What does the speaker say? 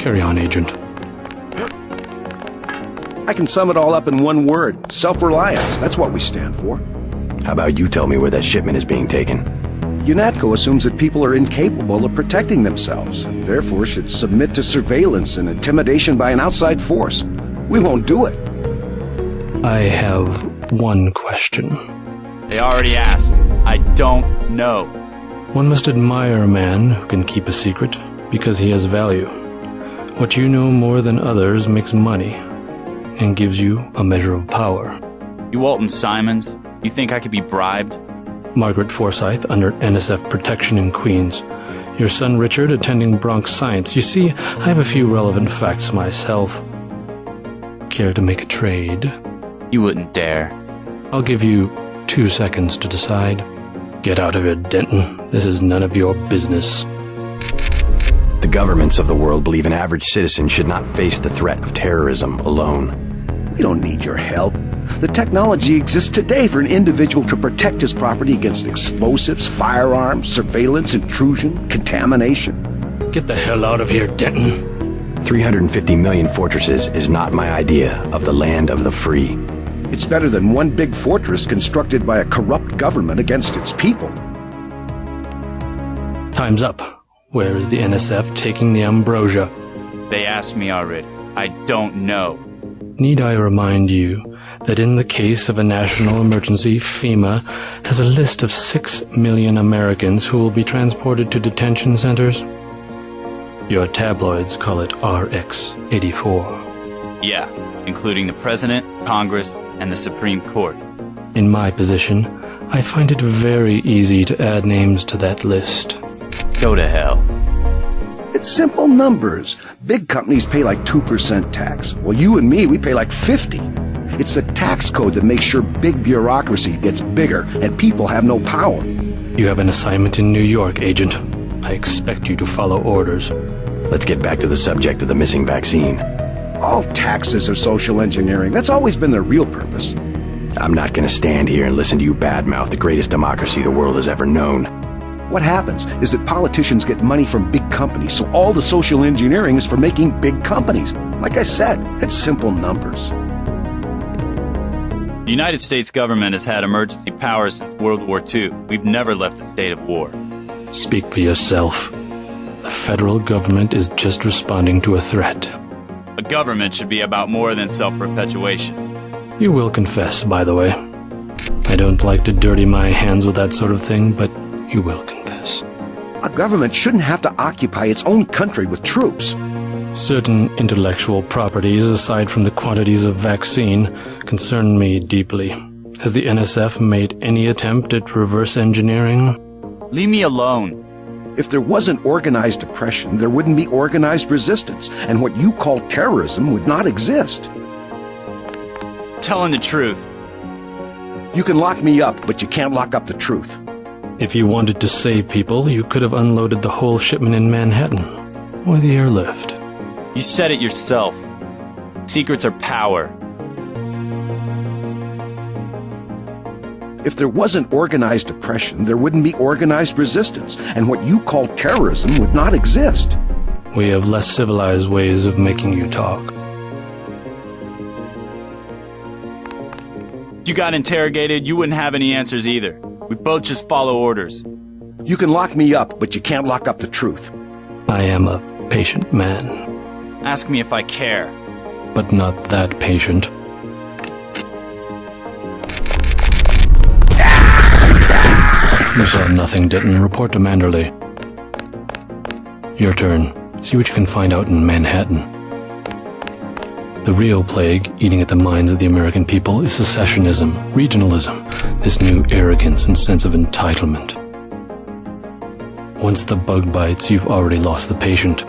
Carry on, Agent. I can sum it all up in one word. Self-reliance. That's what we stand for. How about you tell me where that shipment is being taken? UNATCO assumes that people are incapable of protecting themselves, and therefore should submit to surveillance and intimidation by an outside force. We won't do it. I have one question. They already asked. I don't know. One must admire a man who can keep a secret because he has value. What you know more than others makes money and gives you a measure of power. You Walton Simons, you think I could be bribed? Margaret Forsyth under NSF protection in Queens. Your son Richard attending Bronx Science. You see, I have a few relevant facts myself. Care to make a trade? You wouldn't dare. I'll give you 2 seconds to decide. Get out of here, Denton. This is none of your business. The governments of the world believe an average citizen should not face the threat of terrorism alone. We don't need your help. The technology exists today for an individual to protect his property against explosives, firearms, surveillance, intrusion, contamination. Get the hell out of here, Denton. 350 million fortresses is not my idea of the land of the free. It's better than one big fortress constructed by a corrupt government against its people. Time's up. Where is the NSF taking the ambrosia? They asked me already. I don't know. Need I remind you that in the case of a national emergency, FEMA has a list of 6 million Americans who will be transported to detention centers? Your tabloids call it RX-84. Yeah, including the President, Congress, and the Supreme Court. In my position, I find it very easy to add names to that list. Go to hell. It's simple numbers. Big companies pay like 2% tax. Well, you and me, we pay like 50. It's the tax code that makes sure big bureaucracy gets bigger and people have no power. You have an assignment in New York, Agent. I expect you to follow orders. Let's get back to the subject of the missing vaccine. All taxes are social engineering. That's always been their real purpose. I'm not going to stand here and listen to you badmouth the greatest democracy the world has ever known. What happens is that politicians get money from big companies, so all the social engineering is for making big companies. Like I said, it's simple numbers. The United States government has had emergency powers since World War II. We've never left a state of war. Speak for yourself. The federal government is just responding to a threat. A government should be about more than self-perpetuation. You will confess, by the way. I don't like to dirty my hands with that sort of thing, but you will confess. A government shouldn't have to occupy its own country with troops. Certain intellectual properties, aside from the quantities of vaccine, concern me deeply. Has the NSF made any attempt at reverse engineering? Leave me alone. If there wasn't organized oppression, there wouldn't be organized resistance, and what you call terrorism would not exist. Telling the truth. You can lock me up, but you can't lock up the truth. If you wanted to save people, you could have unloaded the whole shipment in Manhattan, or the airlift. You said it yourself. Secrets are power. If there wasn't organized oppression, there wouldn't be organized resistance, and what you call terrorism would not exist. We have less civilized ways of making you talk. If you got interrogated, you wouldn't have any answers either. We both just follow orders. You can lock me up, but you can't lock up the truth. I am a patient man. Ask me if I care. But not that patient. You saw nothing, Denton. Report to Manderley. Your turn. See what you can find out in Manhattan. The real plague eating at the minds of the American people is secessionism, regionalism, this new arrogance and sense of entitlement. Once the bug bites, you've already lost the patient.